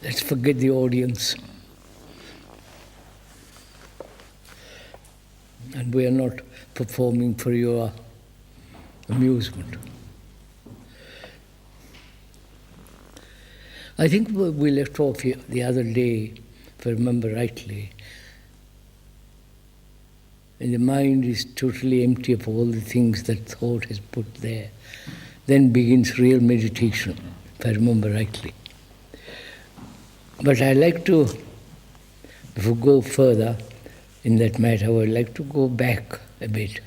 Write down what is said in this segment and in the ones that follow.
Let's forget the audience. And we are not performing for your amusement. I think we left off here the other day, if I remember rightly, and the mind is totally empty of all the things that thought has put there. Then begins real meditation, if I remember rightly. But I like to, before we go further in that matter, I would like to go back a bit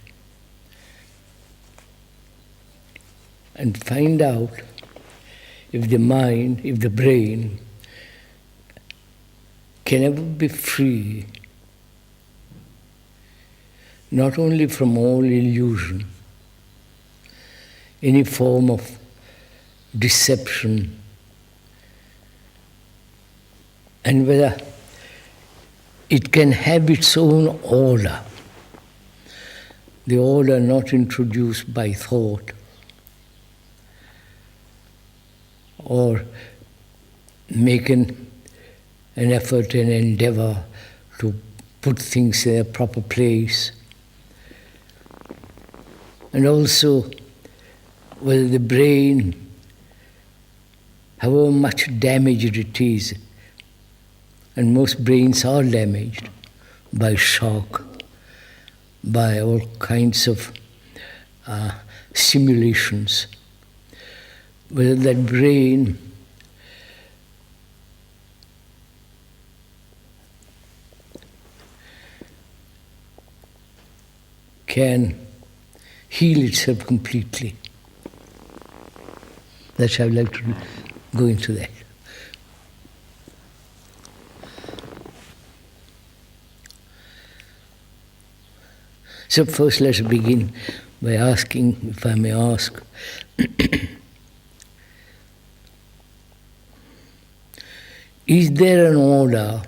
and find out if the mind, if the brain can ever be free, not only from all illusion, any form of deception, and whether it can have its own order, the order not introduced by thought or making an effort and endeavor to put things in their proper place, and also whether the brain, however much damaged it is, and most brains are damaged by shock, by all kinds of stimulations, whether that brain can heal itself completely. That's how I'd like to go into that. So first let's begin by asking, if I may ask, is there an order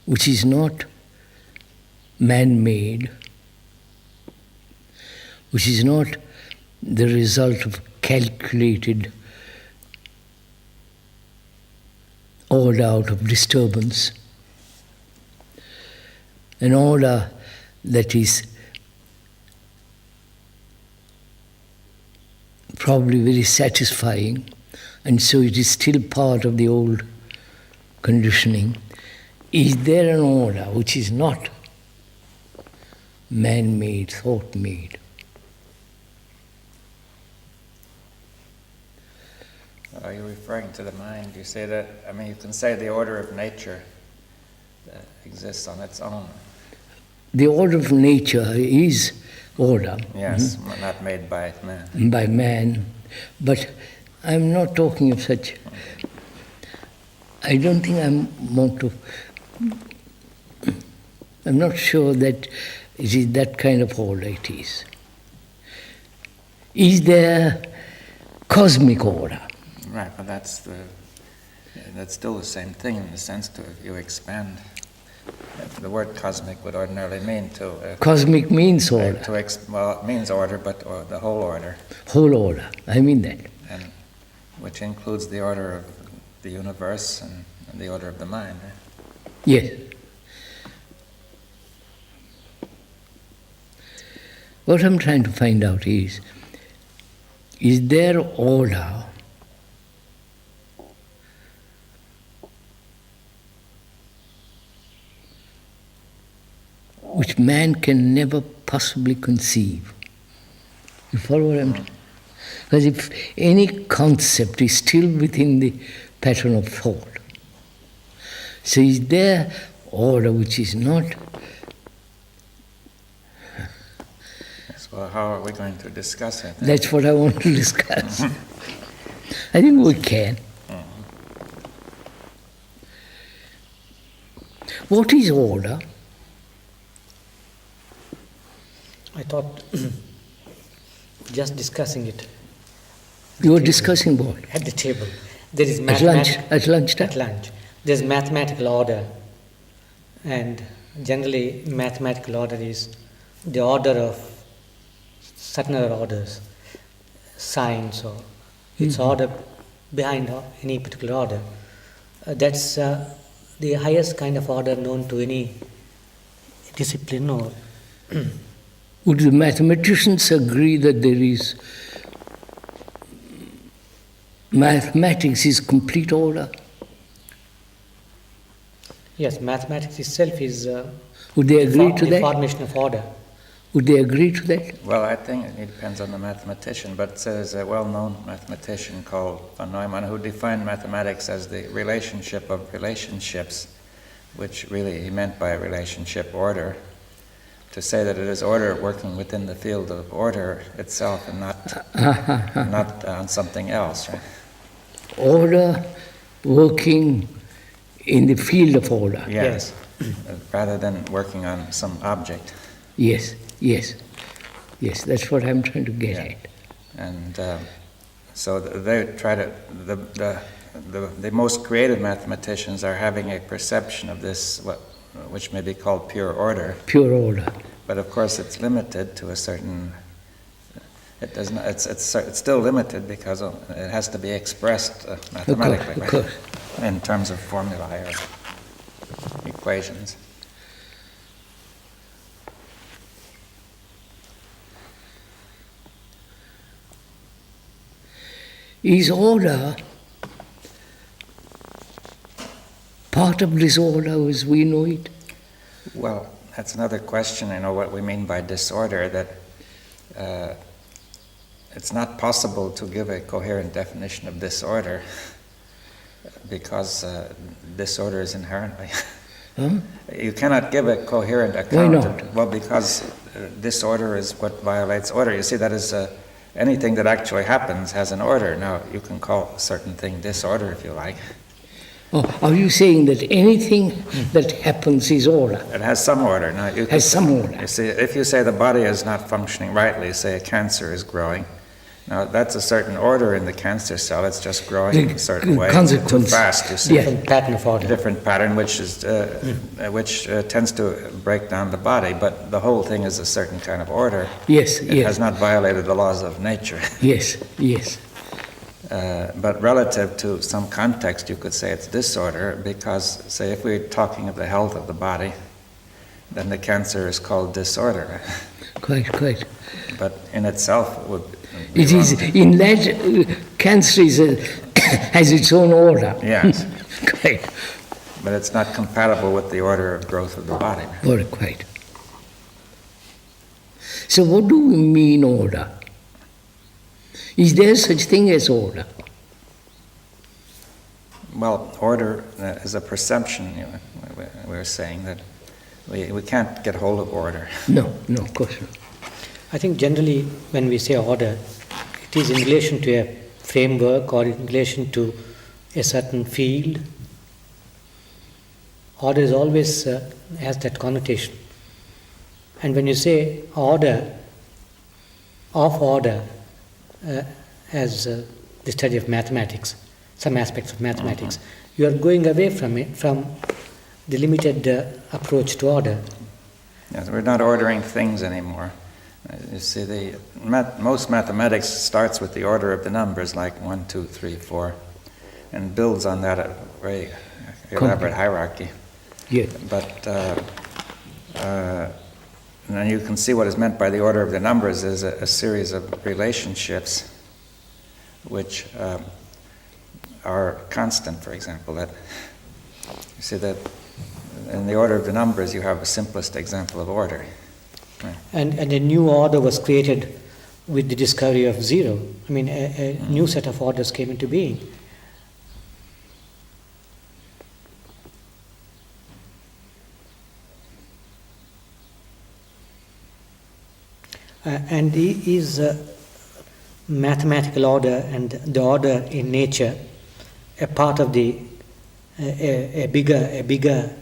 which is not man-made, which is not the result of calculated order out of disturbance, an order that is probably very satisfying, and so it is still part of the old conditioning. Is there an order which is not man-made, thought-made? Are you referring to the mind? You say that, you can say the order of nature that exists on its own. The order of nature is order. Yes, not made by man. By man. But I'm not talking of such. I don't think I'm not sure that it is that kind of order it is. Is there cosmic order? Right, but that's still the same thing in the sense to if you expand. The word cosmic would ordinarily mean to... Cosmic means order. It means order, but the whole order. Whole order, I mean that. And which includes the order of the universe and the order of the mind. Right? Yes. What I'm trying to find out is there order which man can never possibly conceive? You follow what I'm saying? Because if any concept is still within the pattern of thought, so is there order which is not? So how are we going to discuss it? That's what I want to discuss. I think we can. What is order? I thought just discussing it. You were discussing what? At the table. There is At lunch? At lunchtime? At lunch. There's mathematical order. And generally mathematical order is the order of certain other orders, science or its order behind any particular order. That's the highest kind of order known to any discipline. Or would the mathematicians agree that there is mathematics is complete order? yes, mathematics itself is Would they agree to the that? formation of order. Would they agree to that? Well, I think it depends on the mathematician, but there's a well-known mathematician called von Neumann who defined mathematics as the relationship of relationships, which really he meant by relationship order, to say that it is order working within the field of order itself and not on something else, right? Order working in the field of order. Yes. Rather than working on some object. Yes, yes, yes, that's what I'm trying to get at. And so they try to, the most creative mathematicians are having a perception of this, which may be called pure order. Pure order. But of course it's limited to a certain, it does not, it's still limited because it has to be expressed mathematically, Of course. in terms of formulae or equations. Is order part of disorder as we know it? Well, that's another question, what we mean by disorder, that it's not possible to give a coherent definition of disorder because disorder is inherently. Huh? You cannot give a coherent Why account. not? Well, because disorder is what violates order. You see, that is anything that actually happens has an order. Now, you can call a certain thing disorder if you like. Oh, are you saying that anything that happens is order? It has some order. Now, Has some order. You see, if you say the body is not functioning rightly, say a cancer is growing, now that's a certain order in the cancer cell. It's just growing in a certain way. Consequence. Too fast, you see. Yeah. Different pattern of order. Different pattern, which tends to break down the body, but the whole thing is a certain kind of order. Yes, It yes. has not violated the laws of nature. Yes, yes. But relative to some context, you could say it's disorder because, say, if we're talking of the health of the body, then the cancer is called disorder. Quite. But in itself, it would be It is, wrong. in that, cancer has its own order. Yes, Quite. but it's not compatible with the order of growth of the body. Order, quite. So what do we mean order? Is there such thing as order? Well, order is a perception. We were saying that we can't get hold of order. No, of course not. I think generally when we say order, it is in relation to a framework or in relation to a certain field. Order is always has that connotation. And when you say order, of order, as the study of mathematics, some aspects of mathematics, you are going away from it, from the limited approach to order. Yes, we're not ordering things anymore. You see, most mathematics starts with the order of the numbers, like 1, 2, 3, 4, and builds on that a very elaborate hierarchy. Yeah. But and you can see what is meant by the order of the numbers is a series of relationships which are constant, for example. That you see that in the order of the numbers you have a simplest example of order. Right. And a new order was created with the discovery of zero. I mean, a new set of orders came into being. And is mathematical order and the order in nature a part of the a bigger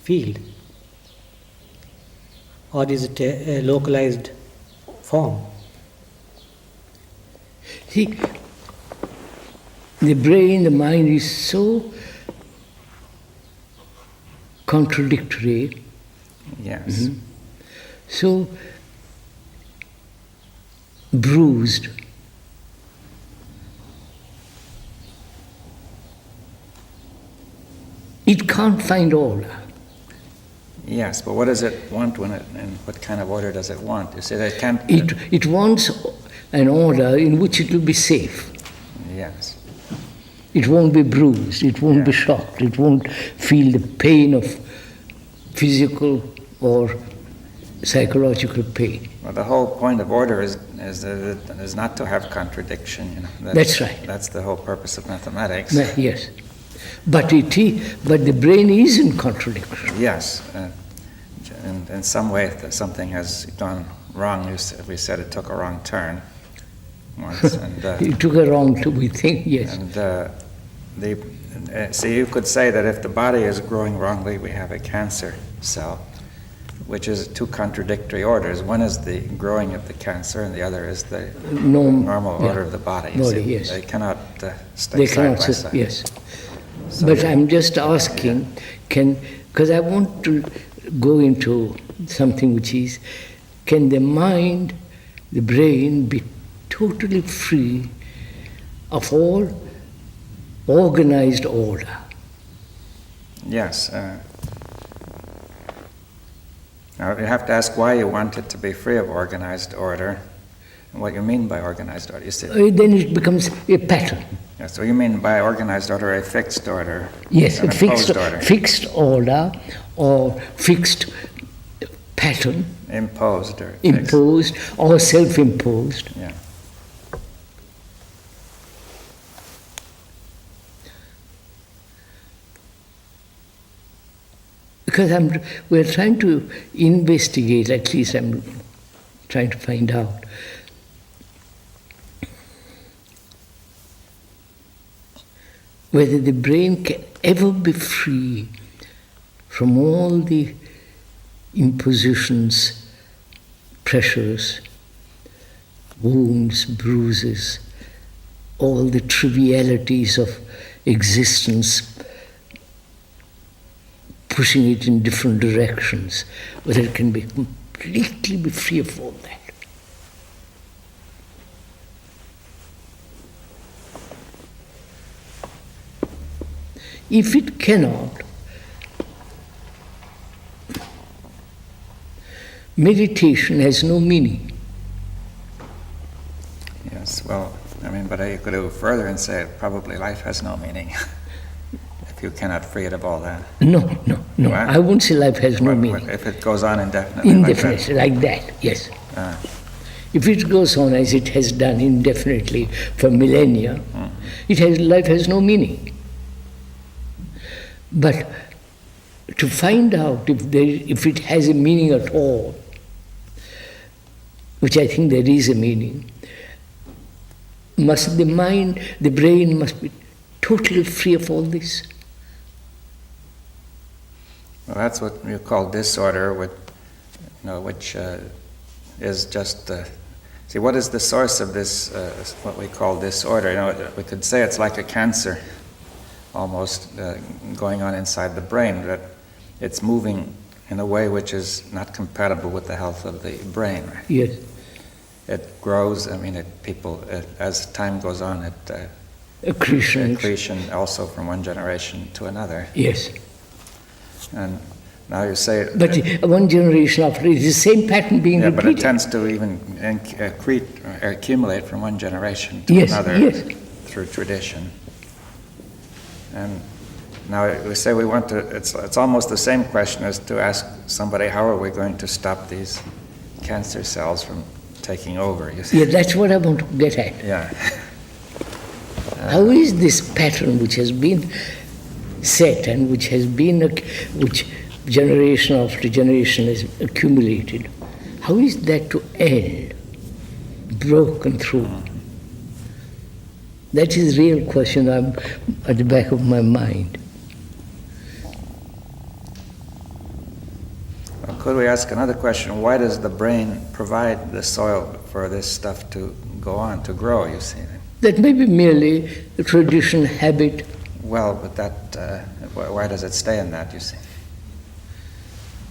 field, or is it a localized form? See, the brain, the mind is so contradictory. Yes. So, bruised, it can't find order. Yes, but what does it want and what kind of order does it want? You say that it can't... It wants an order in which it will be safe. Yes. It won't be bruised, it won't be shocked, it won't feel the pain of physical or psychological pain. Well, the whole point of order is not to have contradiction. You know. That's right. That's the whole purpose of mathematics. Yes. But the brain is in contradiction. Yes. And in some way, something has gone wrong. We said it took a wrong turn once. And, it took a wrong turn, we think, yes. And so you could say that if the body is growing wrongly, we have a cancer cell, which is two contradictory orders. One is the growing of the cancer, and the other is the normal order of the body. Yes. They cannot stay side by side. Yes. So but I'm just asking, because I want to go into something which is, can the mind, the brain, be totally free of all organized order? Yes. Now you have to ask why you want it to be free of organized order, and what you mean by organized order. You see, then it becomes a pattern. Yes, so you mean by organized order a fixed order? Yes, a fixed order or fixed pattern. Imposed or imposed or self-imposed. Yeah. Because we're trying to investigate, at least I'm trying to find out, whether the brain can ever be free from all the impositions, pressures, wounds, bruises, all the trivialities of existence, pushing it in different directions, whether it can be completely be free of all that. If it cannot, meditation has no meaning. Yes, well, I mean, but you could go further and say probably life has no meaning if you cannot free it of all that. No. What? I won't say life has no meaning. If it goes on indefinitely. Indefinitely, like that, yes. If it goes on as it has done indefinitely for millennia, life has no meaning. But to find out if it has a meaning at all, which I think there is a meaning, the brain must be totally free of all this. Well, that's what you call disorder, which is just. See, what is the source of this? What we call disorder? We could say it's like a cancer, almost going on inside the brain. That it's moving in a way which is not compatible with the health of the brain. Right? Yes. It grows. I mean, as time goes on, accretion also from one generation to another. Yes. And now you say... But one generation after, it is the same pattern being repeated. But it tends to even accumulate from one generation to another through tradition. And now we say we want to... It's almost the same question as to ask somebody, how are we going to stop these cancer cells from taking over? You see? Yeah, that's what I want to get at. Yeah. How is this pattern which has been set and which generation after generation has accumulated, how is that to end, broken through? That is the real question I'm at the back of my mind. Well, could we ask another question? Why does the brain provide the soil for this stuff to go on, to grow, you see? That may be merely a tradition, habit. Well, but that, why does it stay in that, you see?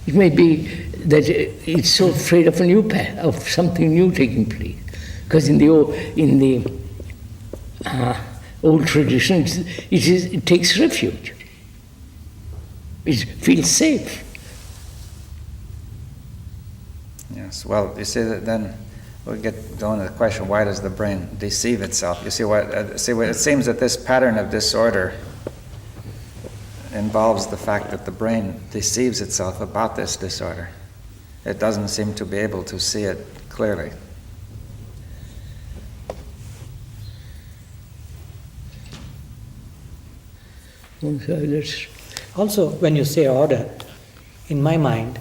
It may be that it's so afraid of of something new taking place. Because in the old tradition, it takes refuge. It feels safe. Yes, well, you see that then we'll get down to the question, why does the brain deceive itself? You see what it seems that this pattern of disorder involves the fact that the brain deceives itself about this disorder. It doesn't seem to be able to see it clearly. Also, when you say order, in my mind,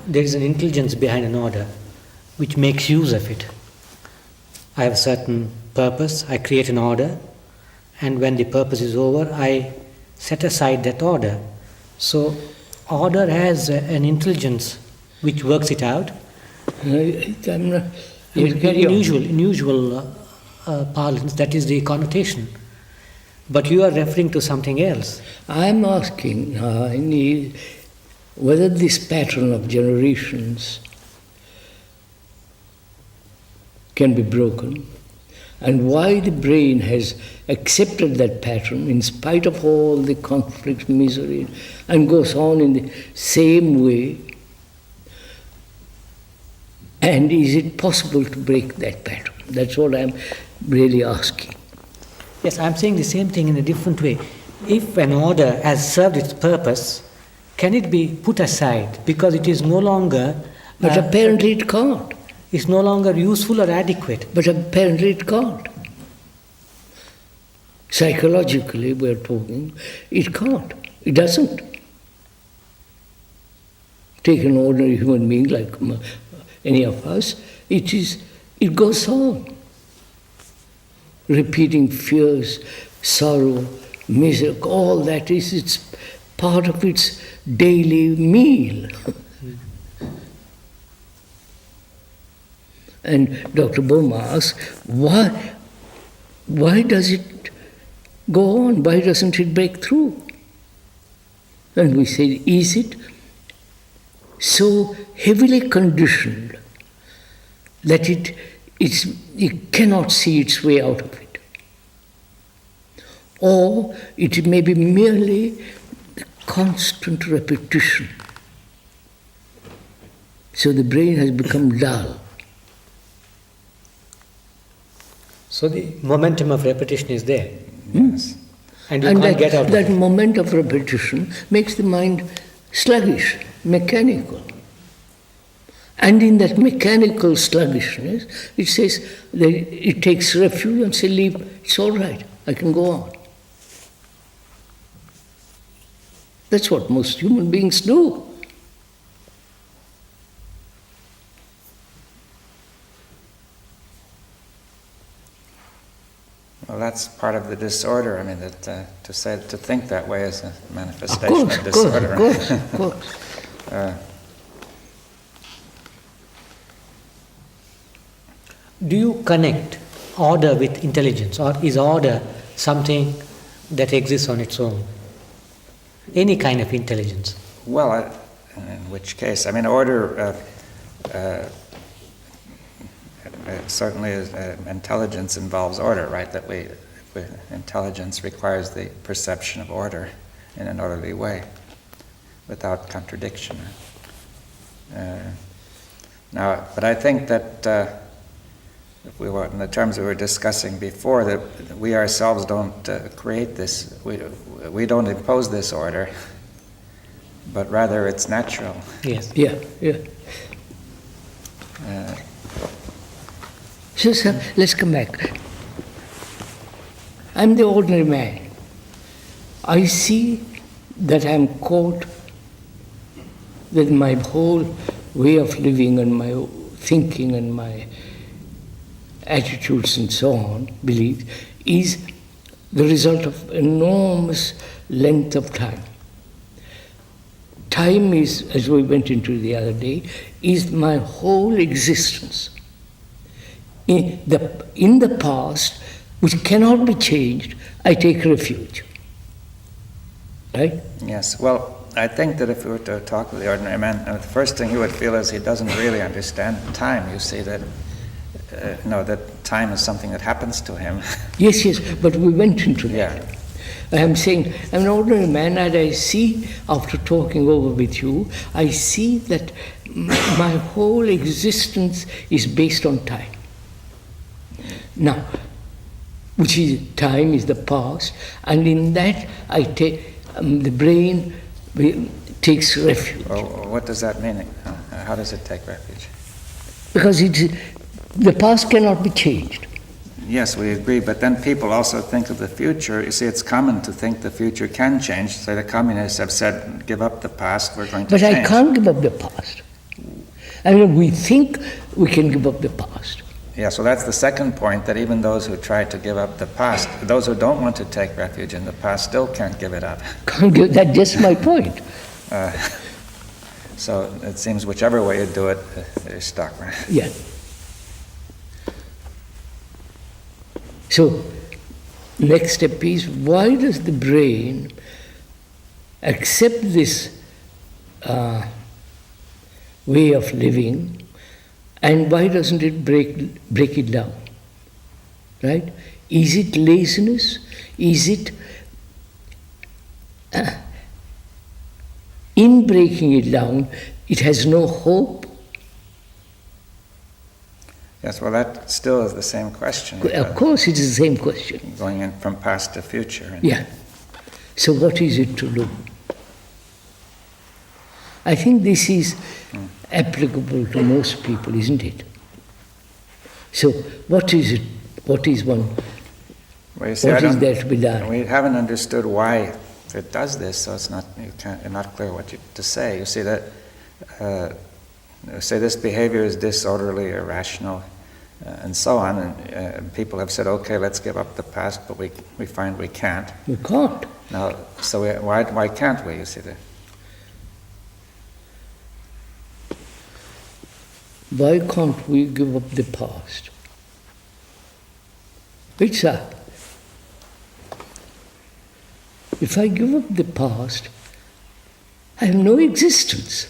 there is an intelligence behind an order which makes use of it. I have a certain purpose, I create an order, and when the purpose is over, I set aside that order. So, order has an intelligence which works it out. I'm not, In usual parlance, that is the connotation. But you are referring to something else. I'm asking whether this pattern of generations can be broken, and why the brain has accepted that pattern in spite of all the conflict, misery, and goes on in the same way. And is it possible to break that pattern? That's what I'm really asking. Yes, I'm saying the same thing in a different way. If an order has served its purpose, can it be put aside because it is no longer... But apparently it can't. It's no longer useful or adequate. But apparently it can't. Psychologically, we're talking, it can't. It doesn't. Take an ordinary human being like any of us, it goes on. Repeating fears, sorrow, misery, all that it's part of its daily meal. And Dr. Bohm asks, why does it go on? Why doesn't it break through? And we say, is it so heavily conditioned that it cannot see its way out of it? Or it may be merely constant repetition. So the brain has become dull. So the momentum of repetition is there. Yes. And you can't get out of that it. moment of repetition makes the mind sluggish, mechanical. And in that mechanical sluggishness, it says that it takes refuge and says, leave, it's all right, I can go on. That's what most human beings do. Well, that's part of the disorder. I mean, that to think that way is a manifestation of disorder. Of course. Do you connect order with intelligence, or is order something that exists on its own? Any kind of intelligence? Well, in which case, I mean, order certainly is, intelligence involves order, right? Intelligence requires the perception of order in an orderly way, without contradiction. Now, but I think that if we were in the terms we were discussing before, that we ourselves don't create this. We don't impose this order, but rather it's natural. Yes. Yeah. So, sir, let's come back. I'm the ordinary man. I see that I'm caught with my whole way of living and my thinking and my attitudes and so on, beliefs, is the result of enormous length of time. Time is, as we went into the other day, is my whole existence. In the past, which cannot be changed, I take refuge. Right? Yes. Well, I think that if we were to talk with the ordinary man, the first thing he would feel is he doesn't really understand time. You see that no, that time is something that happens to him. Yes, yes, but we went into that. Yeah. I am saying, I'm an ordinary man, and I see, after talking over with you, I see that my whole existence is based on time. Now, which is, time is the past, and in that I take, the brain takes refuge. Well, what does that mean? How does it take refuge? Because the past cannot be changed. Yes, we agree, but then people also think of the future. You see, it's common to think the future can change. So the communists have said, give up the past, we're going to But change. I can't give up the past. I mean, we think we can give up the past. Yeah, so that's the second point, that even those who try to give up the past, those who don't want to take refuge in the past still can't give it up. Can't give, that's just my point. So it seems whichever way you do it, you're stuck, right? Yeah. So, next step is, why does the brain accept this way of living, and why doesn't it break it down? Right? Is it laziness? Is it in breaking it down, it has no hope? Yes, well, that still is the same question. Of course, it is the same question. Going in from past to future. Yeah. So what is it to do? I think this is applicable to most people, isn't it? So what is it? What is one? Well, you see, what is there to be done? We haven't understood why it does this, so it's not, you're not clear what to say. You see that, say this behavior is disorderly, irrational, and so on, and people have said, okay, let's give up the past, but we find we can't. We can't. Now, so why can't we, you see that? Why can't we give up the past? It's that. If I give up the past, I have no existence.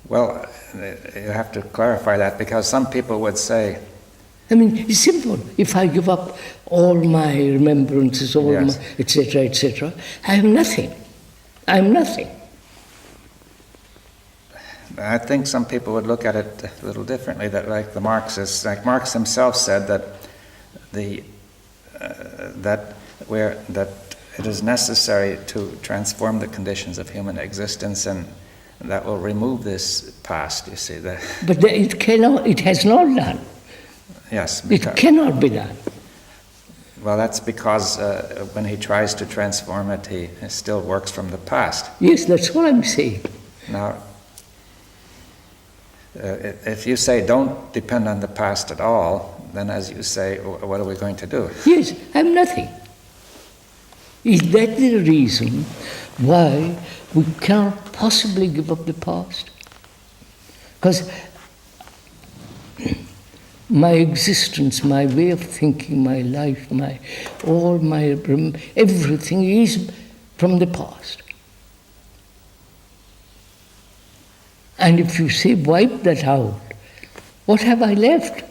Well, you have to clarify that, because some people would say, I mean, it's simple. If I give up all my remembrances, all Yes. my etc., I have nothing. I am nothing. I think some people would look at it a little differently, that like the Marxists, like Marx himself said that that it is necessary to transform the conditions of human existence, and that will remove this past, you see. But it cannot, it has not done. Yes. It cannot be done. Well, that's because when he tries to transform it, he still works from the past. Yes, that's what I'm saying. Now, if you say don't depend on the past at all, then as you say, what are we going to do? Yes, I have nothing. Is that the reason why we cannot possibly give up the past? Because my existence, my way of thinking, my life, everything is from the past. And if you say wipe that out, what have I left?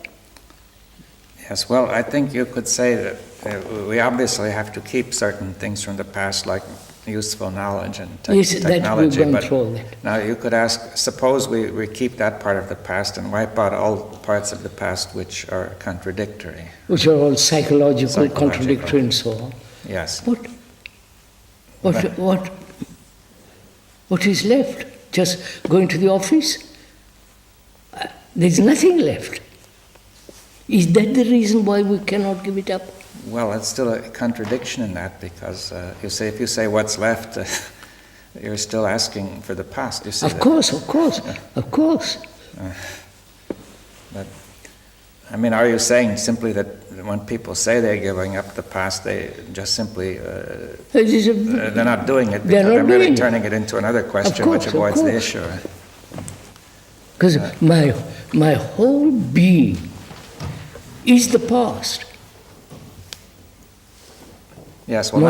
Yes, well, I think you could say that we obviously have to keep certain things from the past, like useful knowledge and Yes, technology. that we've gone through all that. Now you could ask, suppose we keep that part of the past and wipe out all parts of the past which are contradictory. Which are all psychological, contradictory and so on. Yes. What is left? Just going to the office? There's nothing left. Is that the reason why we cannot give it up? Well, it's still a contradiction in that, because if you say what's left, you're still asking for the past. You see Of course. But I mean, are you saying simply that when people say they're giving up the past, they just simply they're not doing it, because they're merely turning it into another question which avoids the issue? Because my whole being is the past. Yes, well,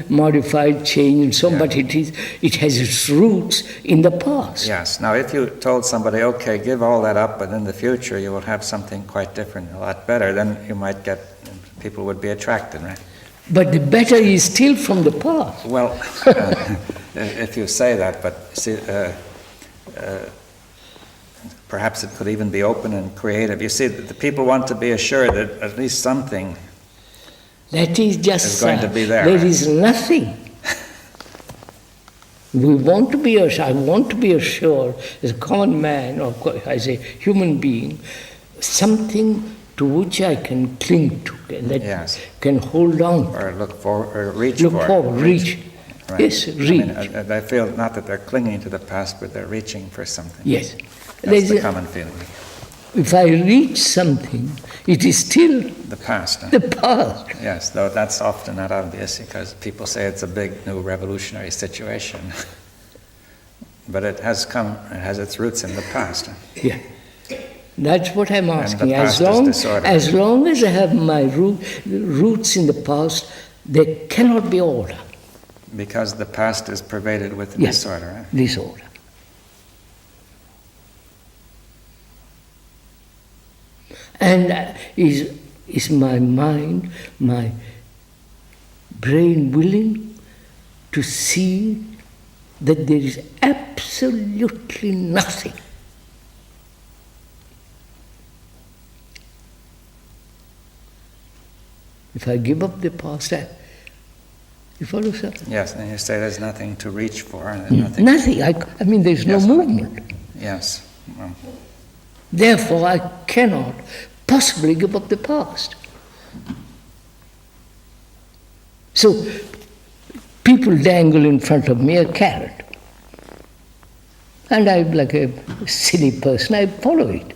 modified, changed, and so on, Yeah. but it has its roots in the past. Yes. Now, if you told somebody, okay, give all that up, but in the future you will have something quite different, a lot better, then you might get, people would be attracted, right? But the better is still from the past. Well, if you say that, but see, perhaps it could even be open and creative. You see, the people want to be assured that at least something That is just is going to be there. There is nothing. We want to be assured, I want to be assured, as a common man, or as a human being, something to which I can cling to, and that Yes. can hold on. Or look for, or reach Look for. forward, reach. Right. Yes, reach. I mean, I feel not that they're clinging to the past, but they're reaching for something. Yes. That's the common feeling. If I reach something, it is still The past. Huh? the past. Yes, though that's often not obvious because people say it's a big new revolutionary situation. But it has its roots in the past. Yeah. That's what I'm asking. past is disorder. As long as I have my roots in the past, there cannot be order. Because the past is pervaded with Yes. disorder. Right? Disorder. And is my mind, my brain willing to see that there is absolutely nothing? If I give up the past, you follow, sir? Yes, and you say there's nothing to reach for. And nothing. Nothing. I mean, there's no Yes. movement. Yes. Well, Therefore, I cannot possibly give up the past. So, people dangle in front of me a carrot. And I'm like a silly person, I follow it.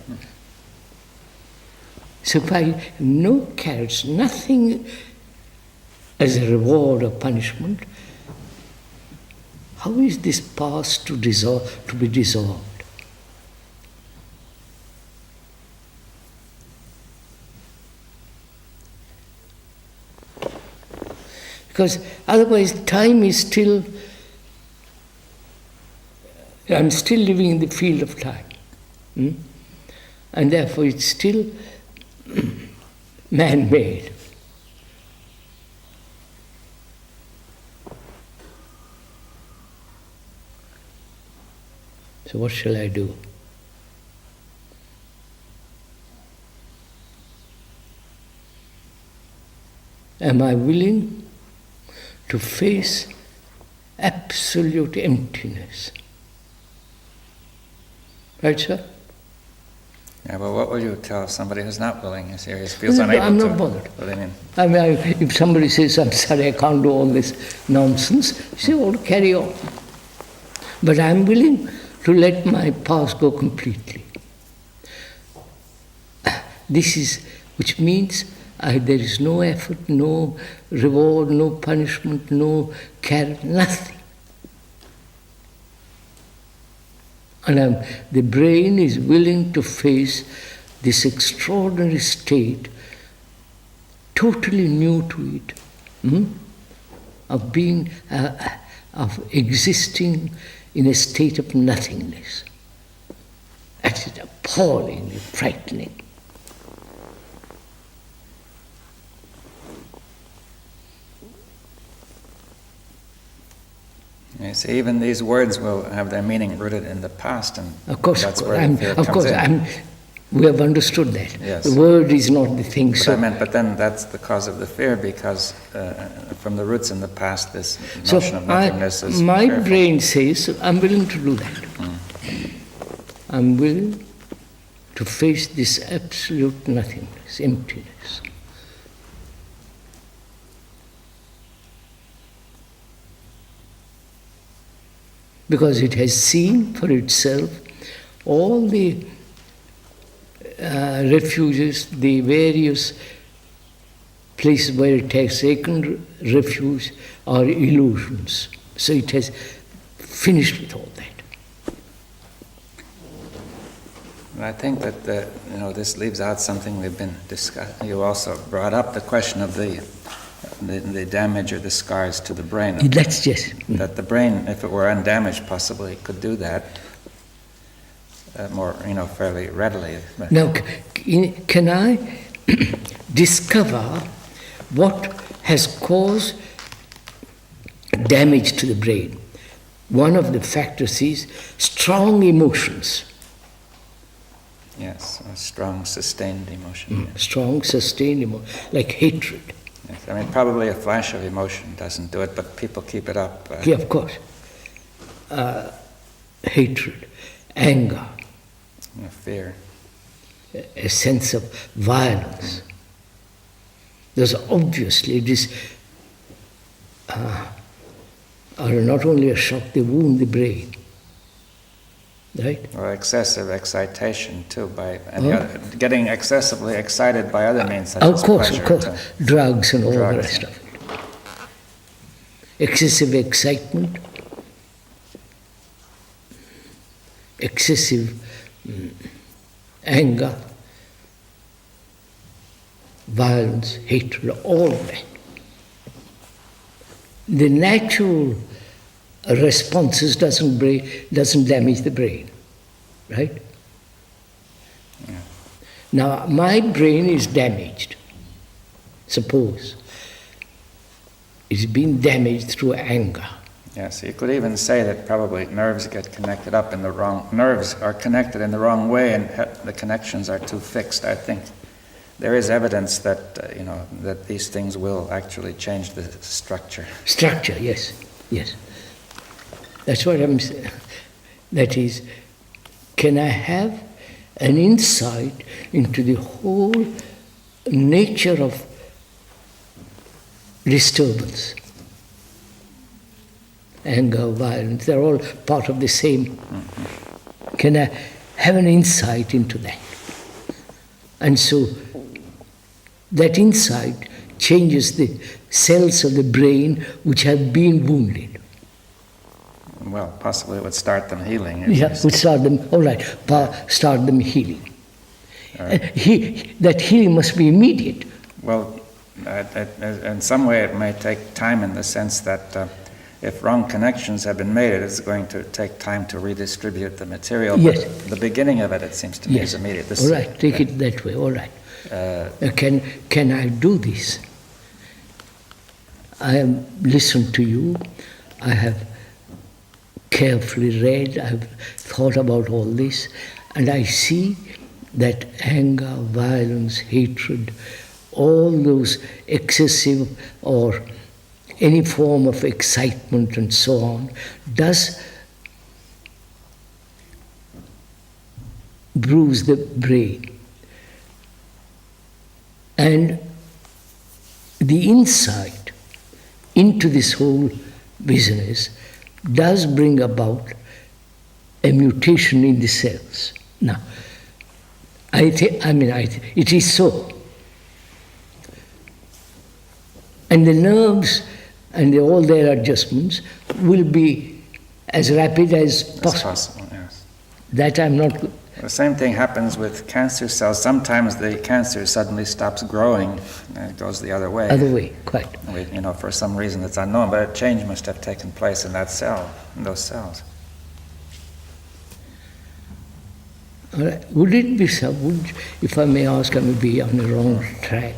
So if I have no carrots, nothing as a reward or punishment, how is this past to be dissolved? Because otherwise time is still, I'm still living in the field of time. And therefore it's still man-made. So what shall I do? Am I willing to face absolute emptiness? Right, sir? yeah, well, what would you tell somebody who's not willing? He feels No, unable I'm to. not bothered. What do you mean? I mean, if somebody says, I'm sorry, I can't do all this nonsense, you say, well, carry on. But I'm willing to let my past go completely. This is, which means there is no effort, no reward, no punishment, no care, nothing. And the brain is willing to face this extraordinary state, totally new to it, of being, of existing in a state of nothingness. That is appallingly frightening. You see, even these words will have their meaning rooted in the past, and Of course, that's where the fear of comes course, in. we have understood that. Yes. The word is not the thing. But then that's the cause of the fear, because from the roots in the past, this notion of nothingness is my fearful. brain says, I'm willing to do that. I'm willing to face this absolute nothingness, emptiness. Because it has seen for itself all the refuges, the various places where it has taken refuge are illusions. So it has finished with all that. I think that this leaves out something we've been discussing. You also brought up the question of the the damage or the scars to the brain. That's just... That the brain, if it were undamaged, possibly could do that more, fairly readily. Now, can I discover what has caused damage to the brain? One of the factors is strong emotions. Yes, a strong, sustained emotion. Yes. Strong, sustained emotion, like hatred. Yes. I mean, probably a flash of emotion doesn't do it, but people keep it up. Yeah, of course. Hatred, anger, Fear. a sense of violence. There's obviously this are not only a shock, they wound the brain. Right? Or excessive excitation too, getting excessively excited by other means such as pleasure. Of course. Drugs and all the rest of it. Excessive excitement, excessive anger, violence, hatred, all of that. The natural responses doesn't damage the brain, right? Yeah. Now, my brain is damaged. Suppose it's been damaged through anger. Yes, you could even say that probably nerves get connected up in the wrong. Nerves are connected in the wrong way, and the connections are too fixed. I think there is evidence that that these things will actually change the structure. Structure, yes. That's what I'm saying. That is, can I have an insight into the whole nature of disturbance? Anger, violence, they're all part of the same. Mm-hmm. Can I have an insight into that? And so that insight changes the cells of the brain which have been wounded. Well, possibly it would start them healing. Would start them, all right, start them healing. All right. That healing must be immediate. Well, in some way it may take time in the sense that if wrong connections have been made, it is going to take time to redistribute the material. Yes. But the beginning of it seems to me, is immediate. All right, take it that way, all right. Can I do this? I have listened to you, I have carefully read, I have thought about all this, and I see that anger, violence, hatred, all those excessive or any form of excitement and so on, does bruise the brain. And the insight into this whole business does bring about a mutation in the cells. Now, it is so. And the nerves and all their adjustments will be as rapid as possible. Yes. That I'm not... The same thing happens with cancer cells. Sometimes the cancer suddenly stops growing and it goes the other way. Other way, quite. For some reason that's unknown, but a change must have taken place in that cell, in those cells. All right. Would it be so, if I may ask, I may be on the wrong track,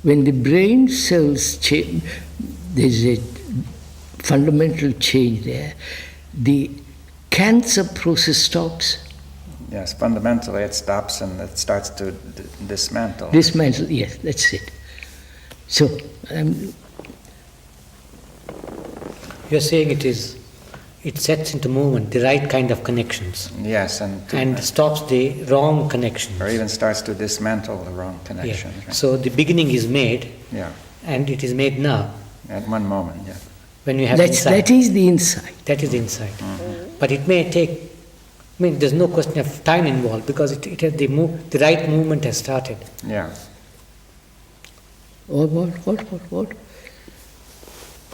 when the brain cells change, there's a fundamental change there, the cancer process stops? Yes, fundamentally it stops and it starts to dismantle. Dismantle, yes, that's it. So, you're saying it sets into movement the right kind of connections. Yes, and stops the wrong connections. Or even starts to dismantle the wrong connection. Yeah. Right? So the beginning is made, yeah, and it is made now. At one moment, yeah. When you have that is the insight. That is the insight. Mm-hmm. But it may take, there's no question of time involved because it has the right movement has started. Yeah. What?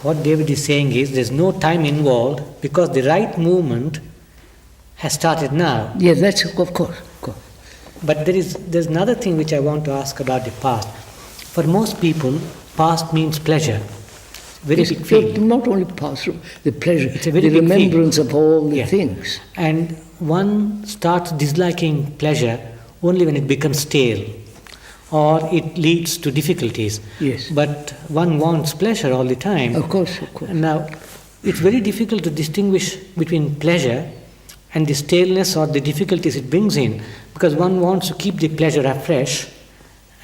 What David is saying is there's no time involved because the right movement has started now. Yes, that's of course. But there's another thing which I want to ask about the past. For most people, past means pleasure. Very Yes, big field. not only past, the pleasure, It's a very the big remembrance of all the Yeah. things. And one starts disliking pleasure only when it becomes stale or it leads to difficulties. Yes. But one wants pleasure all the time. Of course, of course. Now, it's very difficult to distinguish between pleasure and the staleness or the difficulties it brings in, because one wants to keep the pleasure afresh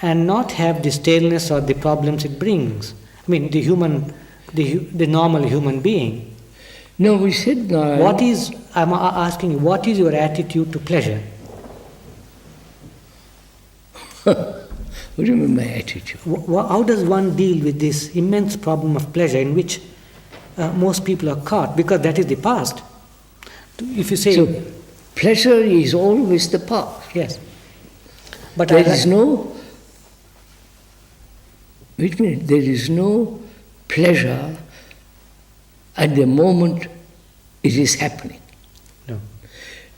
and not have the staleness or the problems it brings. I mean, the normal human being. No, we said no. I'm asking you, what is your attitude to pleasure? What do you mean my attitude? How does one deal with this immense problem of pleasure in which most people are caught? Because that is the past. If you say... So, pleasure is always the past. Yes. But There is no... Wait a minute, there is no pleasure at the moment it is happening. No.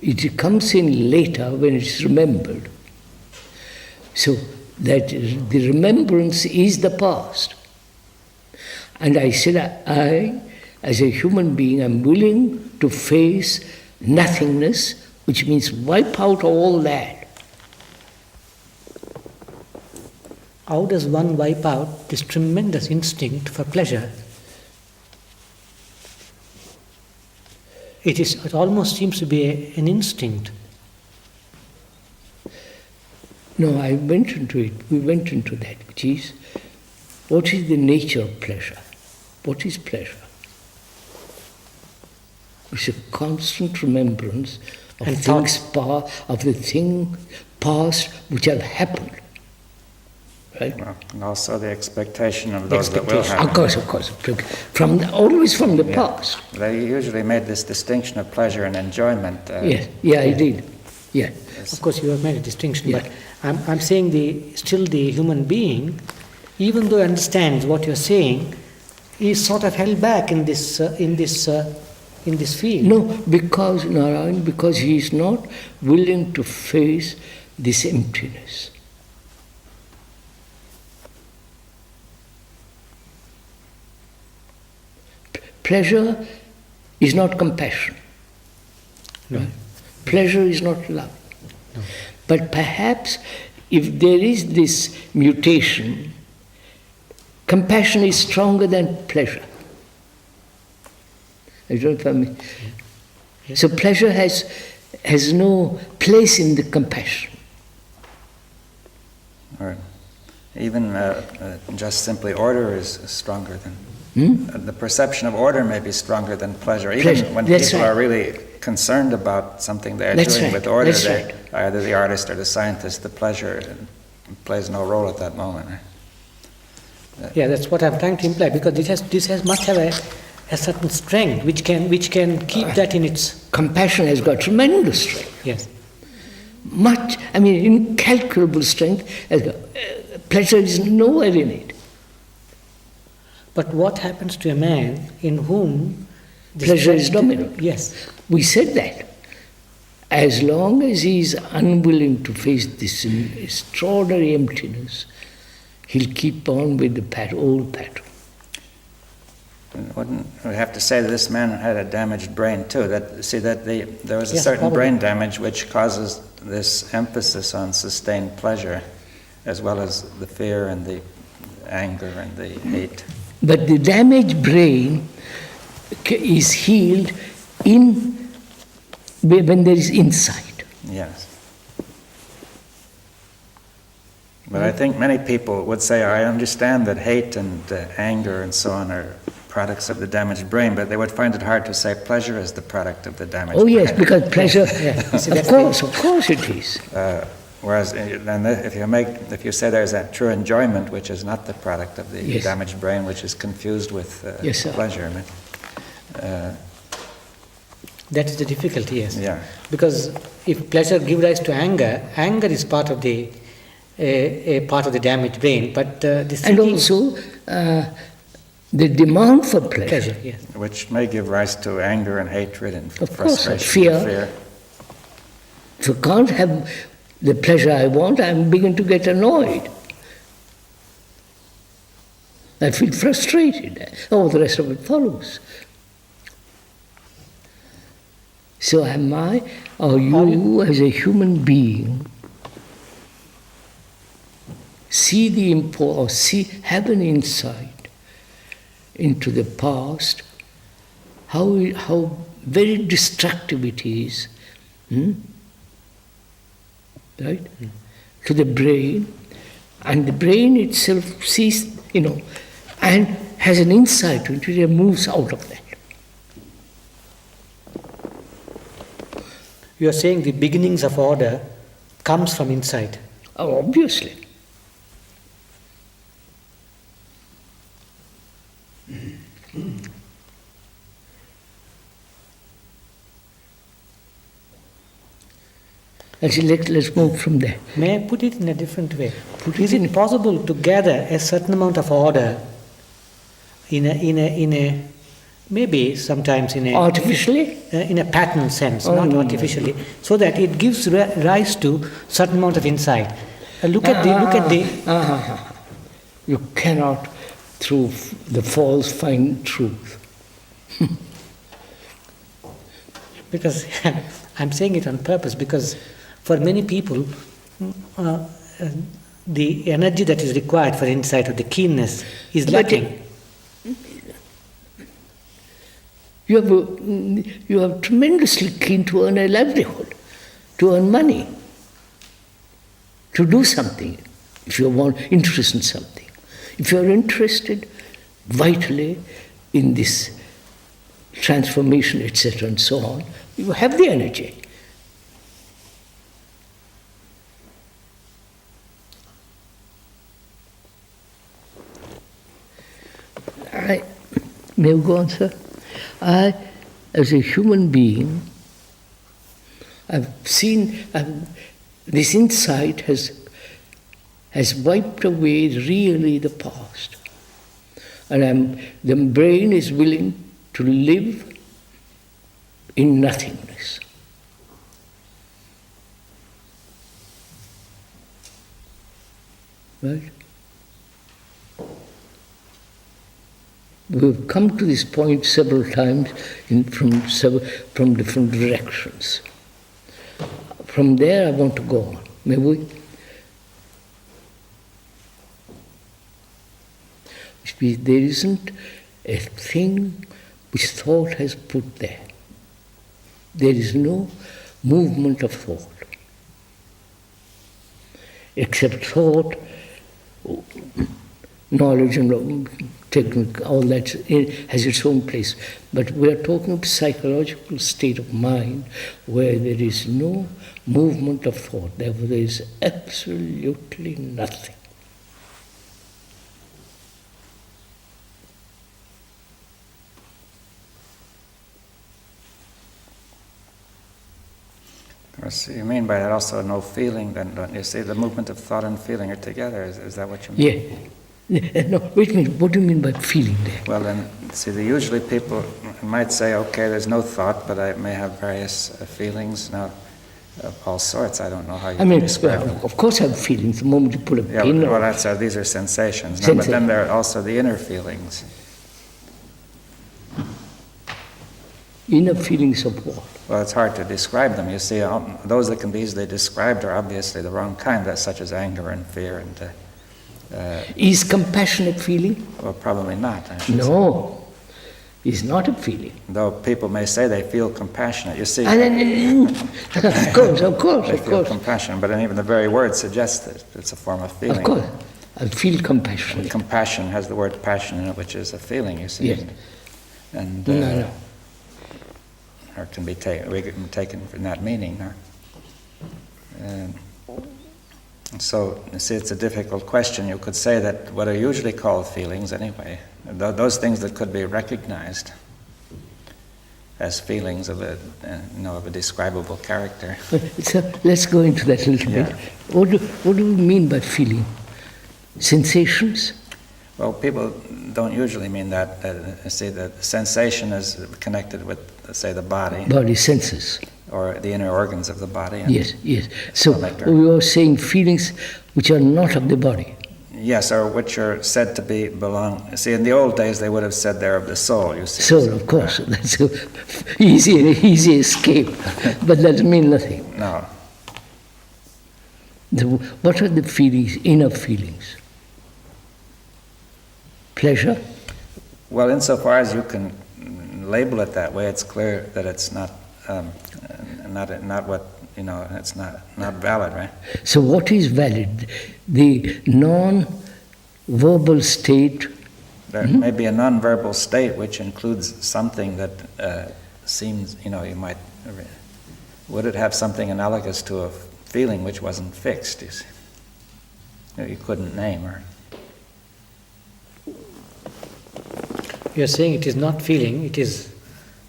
It comes in later when it's remembered. So that the remembrance is the past. And I said, I, as a human being, am willing to face nothingness, which means wipe out all that. How does one wipe out this tremendous instinct for pleasure? It almost seems to be an instinct. No, I went into it. We went into that, which is, what is the nature of pleasure? What is pleasure? It's a constant remembrance of And things of the thing past which have happened. Right? Well, and also the expectation of those that will happen. Of course. Always from the past. They usually made this distinction of pleasure and enjoyment. Yes, I did. Yeah. Of course, you have made a distinction, Yeah. but I'm saying still the human being, even though he understands what you're saying, is sort of held back in this field. No, because Narayan, because he is not willing to face this emptiness. Pleasure is not compassion. No. Right? Pleasure is not love. No. But perhaps if there is this mutation, compassion is stronger than pleasure. You don't follow me? Yes. So pleasure has no place in the compassion. Or even just simply order is stronger than... The perception of order may be stronger than pleasure. Even when That's people right. are really concerned about something they're That's doing right. with order, That's right. either the artist or the scientist, the pleasure plays no role at that moment. Yeah, that's what I'm trying to imply, because this must have a certain strength which can keep that in its... Compassion has got tremendous strength. Yes. Incalculable strength. Pleasure is nowhere in it. But what happens to a man in whom... this Pleasure is strength- dominant. Yes. We said that. As long as he is unwilling to face this extraordinary emptiness, he'll keep on with the old pattern. Wouldn't we have to say that this man had a damaged brain too? There was a Yes, certain probably. brain damage which causes this emphasis on sustained pleasure, as well as the fear and the anger and the hate. But the damaged brain is healed when there is insight. Yes. But I think many people would say, I understand that hate and anger and so on are products of the damaged brain, but they would find it hard to say pleasure is the product of the damaged brain. Oh yes, because pleasure, See, of course it is. Whereas then if you say there's a true enjoyment which is not the product of the Yes. damaged brain, which is confused with Yes, sir. pleasure. That is the difficulty, yes. Yeah. Because if pleasure gives rise to anger, anger is part of the part of the damaged brain, but the And seeking- also the demand for pleasure. pleasure, yes. Which may give rise to anger and hatred and Of course, frustration and fear. If I can't have the pleasure I want, I'm beginning to get annoyed. I feel frustrated. All the rest of it follows. So am I, or you as a human being, see the import, or have an insight into the past, how very destructive it is, right? To the brain, and the brain itself sees, and has an insight into it and moves out of that. You are saying the beginnings of order comes from inside. Oh, obviously. Actually, let's move from there. May I put it in a different way? Is it possible to gather a certain amount of order in a maybe sometimes in a artificially, in a pattern sense, not artificially, so that it gives rise to certain amount of insight? Look at the. You cannot, through the false, find truth. Because I'm saying it on purpose, because for many people, the energy that is required for insight or the keenness is lacking. You are tremendously keen to earn a livelihood, to earn money, to do something, if you want interest in something. If you are interested vitally in this transformation, etc., and so on, you have the energy. May I go on, sir? I, as a human being, I've seen this insight has wiped away really the past. And the brain is willing to live in nothingness. Right? We've come to this point several times from different directions. From there I want to go on. May we? There isn't a thing which thought has put there. There is no movement of thought. Except thought, knowledge and technique, all that has its own place. But we are talking of psychological state of mind where there is no movement of thought. Therefore there is absolutely nothing. So you mean by that also no feeling then, don't you? See, the movement of thought and feeling are together, is that what you mean? Yeah. No, wait a minute, what do you mean by feeling there? Well then, see, usually people might say, okay, there's no thought, but I may have various feelings, now, of all sorts. I don't know how you can describe them. Of course I have feelings the moment you pull a pin. Well, these are sensations. No, but then there are also the inner feelings. Inner feelings of what? Well, it's hard to describe them. You see, those that can be easily described are obviously the wrong kind, such as anger and fear. And is compassion a feeling? Well, probably not. I should No, it's not a feeling. Though people may say they feel compassionate, you see. Of course. They feel compassion, but even the very word suggests that it's a form of feeling. Of course, I feel compassion. And compassion has the word passion in it, which is a feeling, you see. Yes. And No. Or can be taken in that meaning. So, you see, it's a difficult question. You could say that what are usually called feelings, anyway, those things that could be recognized as feelings of a describable character. So let's go into that a little bit. What do we mean by feeling? Sensations? Well, people don't usually mean that. See, the sensation is connected with, say, the body. Body senses. Or the inner organs of the body. Yes. So we are saying feelings which are not of the body. Yes, or which are said to belong. See, in the old days they would have said they're of the soul, you see. Soul, of course, that's an easy escape, but that means nothing. No. What are the feelings, inner feelings? Pleasure? Well, insofar as you can label it that way, it's clear that it's not what, it's not valid, right? So what is valid? The non-verbal state. There may be a non-verbal state which includes something that seems, you might, would it have something analogous to a feeling which wasn't fixed, you see? You couldn't name or... You are saying it is not feeling, it is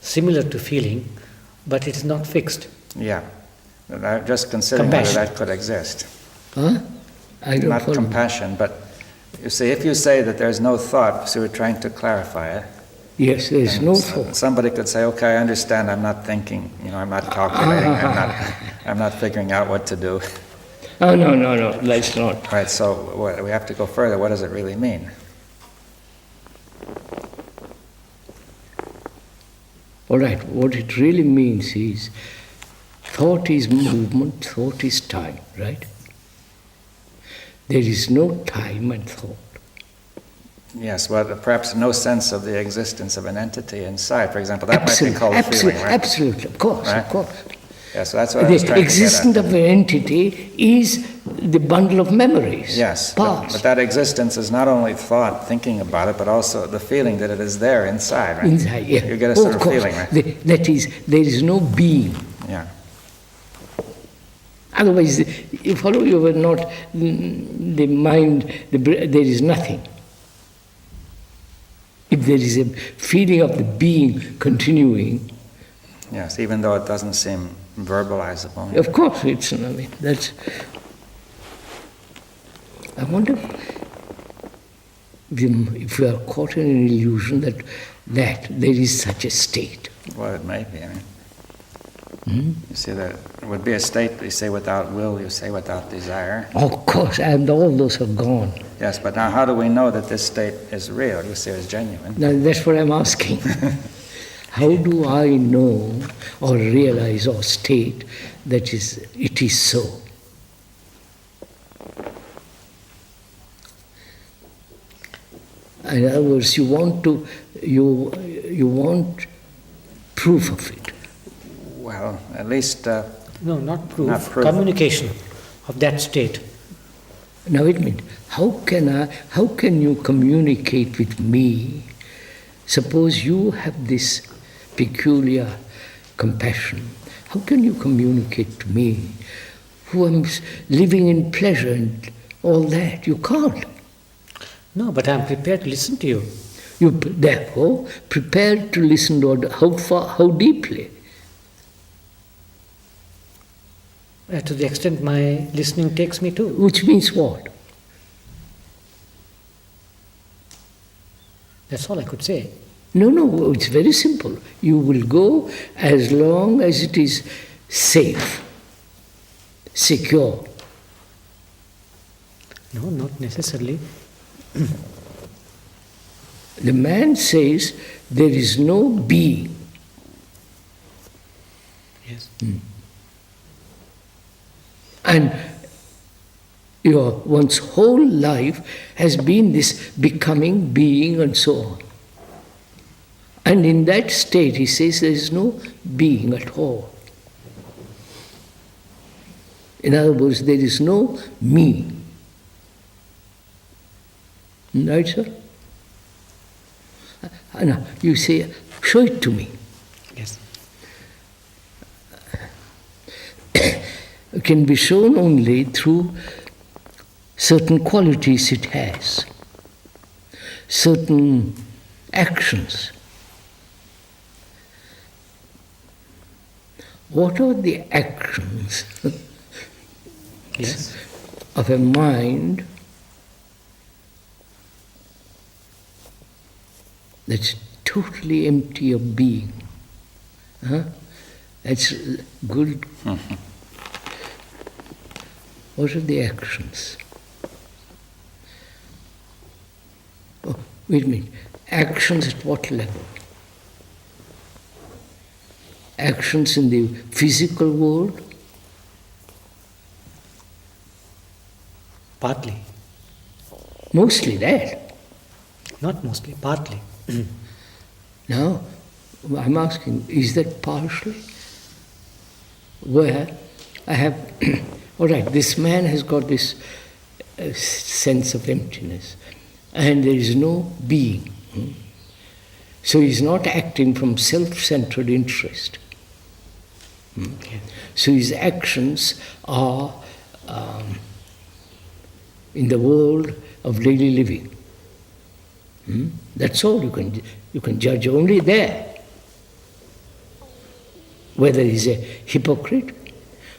similar to feeling, but it is not fixed. Yeah. I'm just considering whether that could exist. Huh? I don't Not follow. compassion, but you see, if you say that there's no thought, so we're trying to clarify it. Yes, there is no thought. Somebody could say, okay, I understand, I'm not thinking, I'm not calculating, I'm not figuring out what to do. Oh, no, that's not. Right, so we have to go further. What does it really mean? All right, what it really means is thought is movement, thought is time, right? There is no time and thought. Yes, well, perhaps no sense of the existence of an entity inside. For example, that might be called a feeling, right? Absolutely, of course, Right? of course. Yeah, so that's what I was The trying existence to get at. of an entity is the bundle of memories. Yes, past. but that existence is not only thought, thinking about it, but also the feeling that it is there inside, right? Inside, yeah. You get a sort of of course. feeling, right? That is, there is no being. Yeah. Otherwise, you follow, you were not the mind, there is nothing. If there is a feeling of the being continuing, Yes, even though it doesn't seem verbalizable. of course it's, that's... I wonder if we are caught in an illusion that there is such a state. Well, it may be. You see, that it would be a state, you say without will, you say without desire. Of course, and all those are gone. Yes, but now how do we know that this state is real, you say is genuine? Now that's what I'm asking. How do I know or realize or state that it is so? In other words, you want proof of it. Well, at least... No, not proof. Not proof. Communication of that state. Now wait a minute. How can you communicate with me? Suppose you have this peculiar compassion. How can you communicate to me, who am living in pleasure and all that? You can't. No, but I am prepared to listen to you. You therefore prepared to listen to how far, how deeply. To the extent my listening takes me to. Which means what? That's all I could say. No, it's very simple. You will go as long as it is safe, secure. No, not necessarily. The man says there is no being. Yes. And one's whole life has been this becoming, being, and so on. And in that state, he says there is no being at all. In other words, there is no me. Right, sir? Now, you say, show it to me. Yes. It can be shown only through certain qualities it has, certain actions. What are the actions Yes. of a mind that's totally empty of being? Huh? That's good. What are the actions? Wait a minute. Actions at what level? Actions in the physical world? Partly. Mostly that. Not mostly, partly. Now, I'm asking, is that partially? Where I have, all right, this man has got this sense of emptiness, and there is no being. So he's not acting from self-centered interest. So his actions are in the world of daily living. That's all you can judge only there. Whether he's a hypocrite,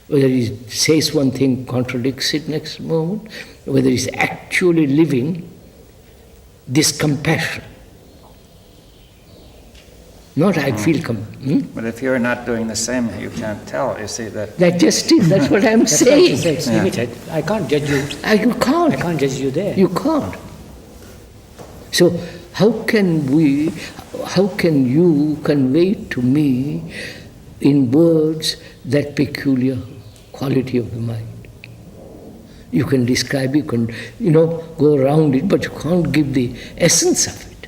whether he says one thing, contradicts it next moment, whether he's actually living this compassion. Not I feel But if you're not doing the same, you can't tell. You see that. That just is, that's what I'm That's saying. what it's limited. I can't judge you. You can't. I can't judge you there. You can't. So how can you convey to me in words that peculiar quality of the mind? You can describe, you can, go around it, but you can't give the essence of it.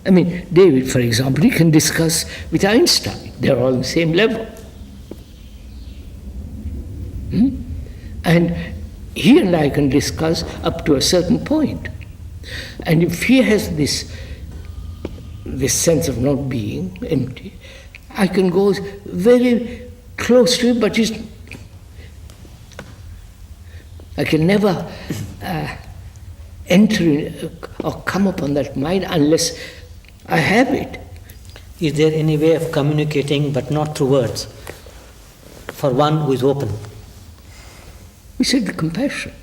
I mean, David, for example, he can discuss with Einstein. They're all on the same level. And he and I can discuss up to a certain point. And if he has this sense of not being, empty, I can go very close to it, but I can never enter in, or come upon that mind unless I have it. Is there any way of communicating but not through words for one who is open? We said the compassion.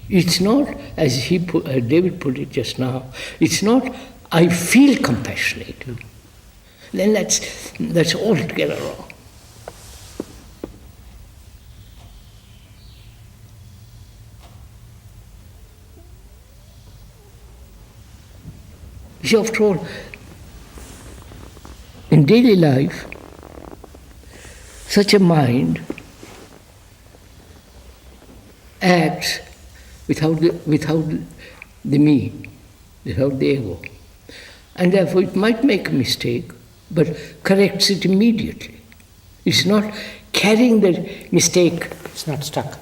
It's not, as David put it just now, it's not, I feel compassionate. Then that's altogether wrong. See, after all, in daily life, such a mind acts without the me, without the ego. And therefore it might make a mistake, but corrects it immediately. It's not carrying the mistake. It's not stuck.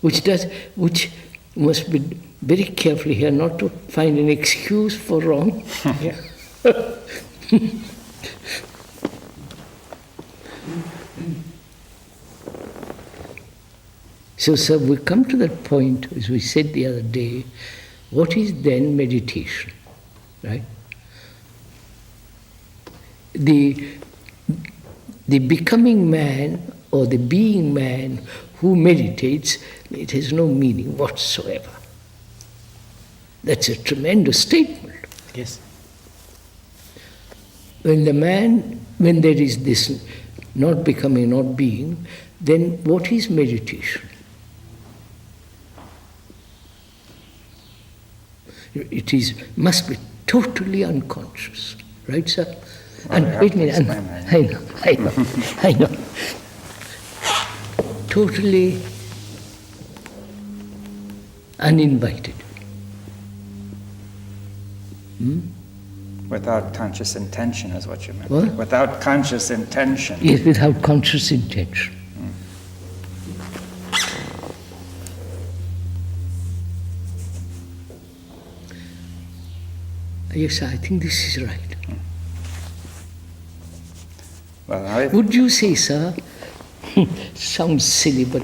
Which must be very careful here not to find an excuse for wrong. Yeah. So, sir, we come to that point, as we said the other day, what is then meditation, right? The becoming man or the being man who meditates, it has no meaning whatsoever. That's a tremendous statement. Yes. When there is this not becoming, not being, then what is meditation? It must be totally unconscious, right, sir? Well, And wait a minute, I know. Totally uninvited. Without conscious intention is what you meant. What? Without conscious intention. Yes, without conscious intention. Yes, I think this is right. Well, Would you say, sir, sounds silly, but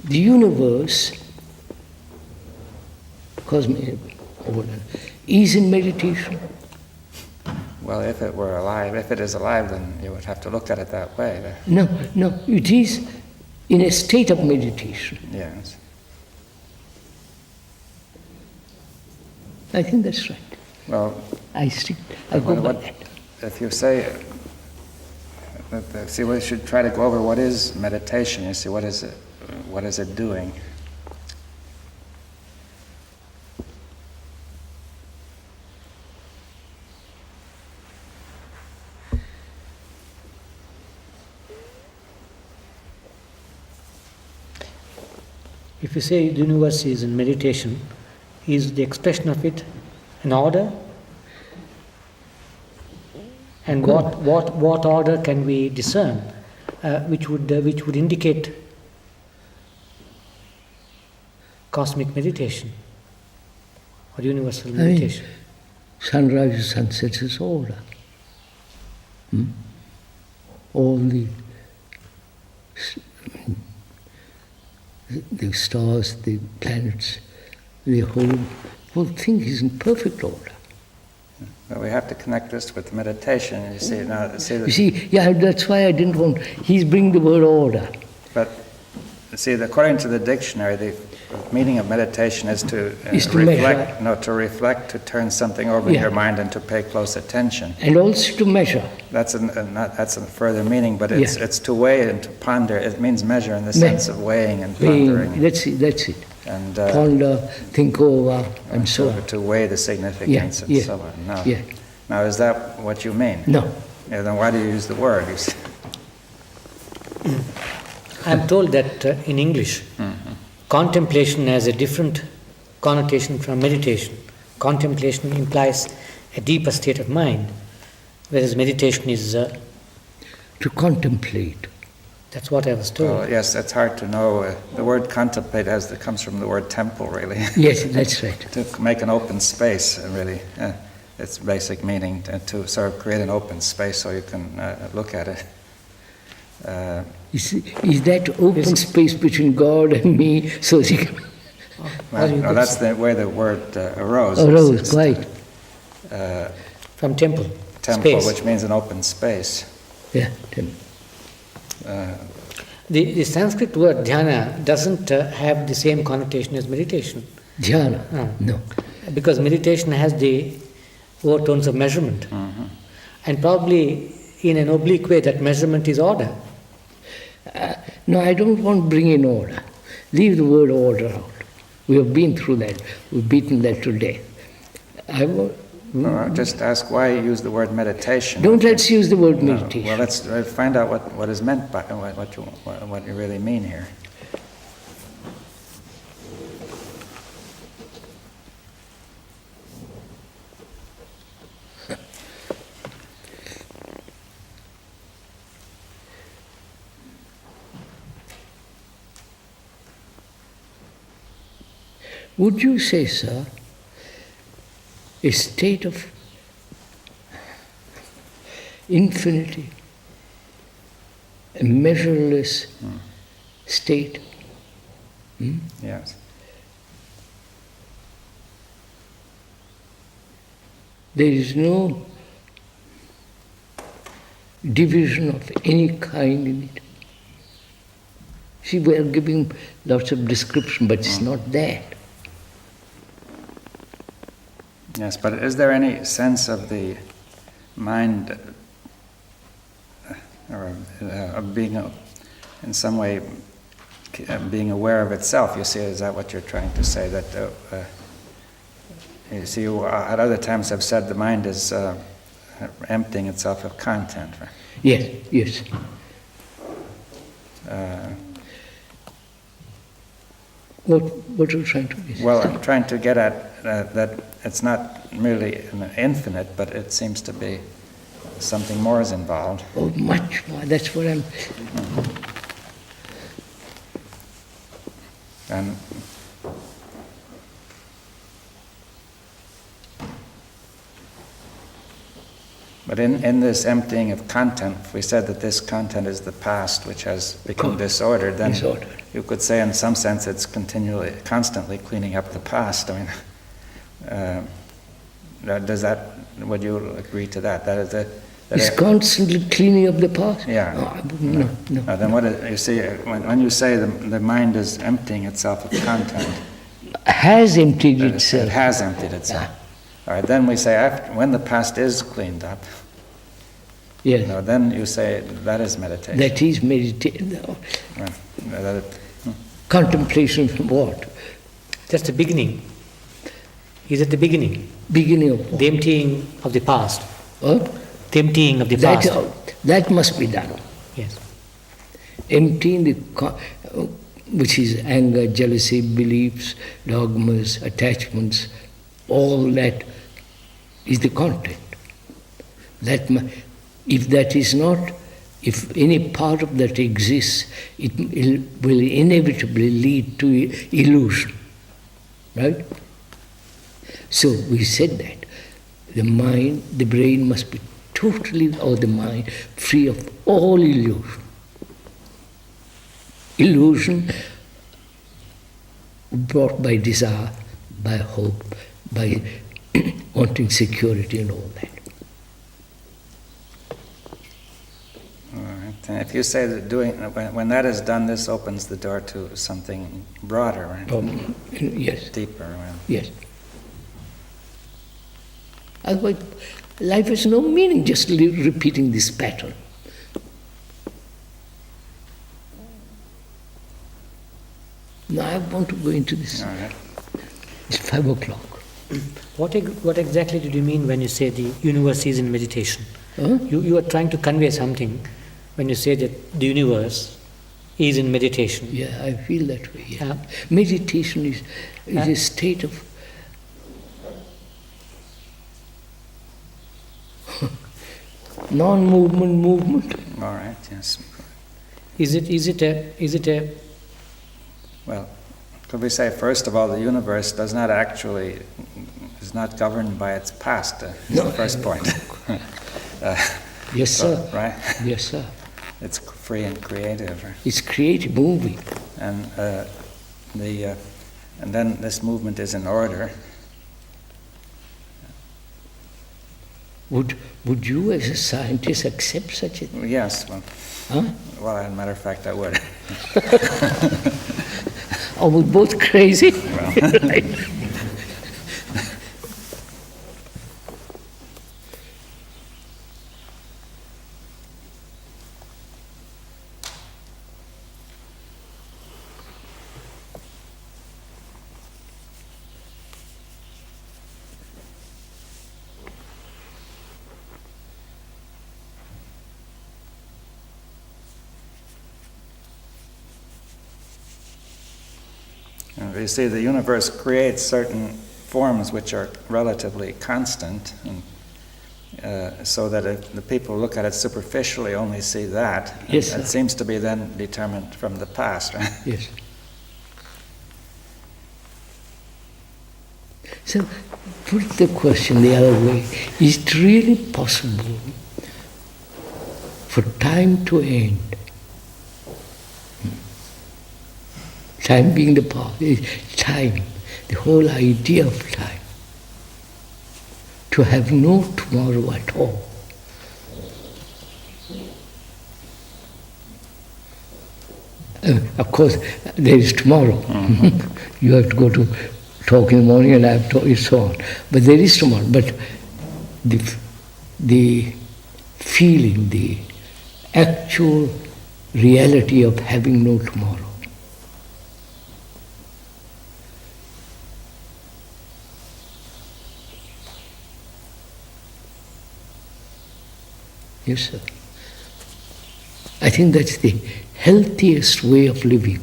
the universe, cosmic, is in meditation? well, if it were alive, if it is alive, then you would have to look at it that way. No, it is in a state of meditation. Yes. I think that's right. Well, I go by what, that. if you say, see, we should try to go over what is meditation. You see, what is it doing? If you say the universe is in meditation, is the expression of it an order? And what order can we discern, which would indicate cosmic meditation or universal meditation? Sunrise and sunset is order. All the stars, the planets, the whole thing is in perfect order. But we have to connect this with meditation. You see, now, that's why I didn't want. He's bringing the word order. But see, according to the dictionary, the meaning of meditation is to measure. reflect. No, to reflect, to turn something over in your mind, and to pay close attention. And also to measure. That's a further meaning, but it's to weigh and to ponder. It means measure in the sense of weighing and pondering. That's it. And ponder, think over, and so on. To weigh the significance and so on. Now, is that what you mean? No. Yeah, then why do you use the word? You see? I'm told that in English, contemplation has a different connotation from meditation. Contemplation implies a deeper state of mind, whereas meditation is... to contemplate. That's what I was told. Well, yes, that's hard to know. The word contemplate comes from the word temple, really. Yes, that's right. To make an open space, really. Its basic meaning, to sort of create an open space so you can look at it. Is that open space between God and me so he can... No, that's the way the word arose. Arose, quite. From temple. Temple, space. which means an open space. Yeah, temple. The Sanskrit word dhyana doesn't have the same connotation as meditation. Dhyana? No. Because meditation has the overtones of measurement. And probably in an oblique way that measurement is order. No, I don't want to bring in order. Leave the word order out. We have been through that. We've beaten that to death. Just ask why you use the word meditation. Let's use the word meditation. Well, let's find out what is meant by what you really mean here. Would you say, sir, a state of infinity, a measureless state? Yes. There is no division of any kind in it. See, we are giving lots of description, but it's not that. Yes, but is there any sense of the mind or of being in some way being aware of itself? You see, is that what you're trying to say? That you see, you at other times have said the mind is emptying itself of content, right? Yes. What are you trying to say? Well, I'm trying to get at that it's not merely infinite, but it seems to be something more is involved. Oh, much more. That's what I'm... And but in this emptying of content, if we said that this content is the past, which has become disordered, then you could say in some sense it's constantly cleaning up the past. I mean, would you agree to that? That is it's constantly cleaning up the past? Yeah. No. Then what you see, when you say the mind is emptying itself of content, has emptied itself. It has emptied itself. All right, then we say when the past is cleaned up, Yes. then you say that is meditation. That is meditation. Right. Contemplation from what? That's the beginning. Is it the beginning? Beginning of what? The emptying of the past. What? The emptying of the past. That must be done. Yes. Emptying which is anger, jealousy, beliefs, dogmas, attachments, all that is the content. If any part of that exists, it will inevitably lead to illusion. Right? So we said that the brain must be totally, or the mind, free of all illusion. Illusion brought by desire, by hope, by wanting security and all that. All right. And if you say that when that is done, this opens the door to something broader, right? Yes. Deeper. Right? Yes. Otherwise, life has no meaning just repeating this pattern. Now I want to go into this. All right. It's 5 o'clock. What exactly did you mean when you say the universe is in meditation? Huh? You are trying to convey something when you say that the universe is in meditation. Yeah, I feel that way. Yeah. Meditation is a state of non-movement, movement. All right. Yes. Is it a Well, could we say first of all, the universe is not governed by its past? No. The first point. Yes, sir. Right. Yes, sir. It's free and creative. Right? It's creative, moving. And and then this movement is in order. Would you, as a scientist, accept such a thing? Yes. Well, Huh? well, as a matter of fact, I would. Are we both crazy? Right. You see, the universe creates certain forms which are relatively constant, and, so that if the people who look at it superficially only see that. Yes, and it seems to be then determined from the past, right? Yes. So, put the question the other way. Is it really possible for time to end? Time being the power, time, the whole idea of time, to have no tomorrow at all. Of course, there is tomorrow. Mm-hmm. You have to go to talk in the morning and I have to, and so on. But there is tomorrow. But the feeling, the actual reality of having no tomorrow. Yes, sir. I think that's the healthiest way of living.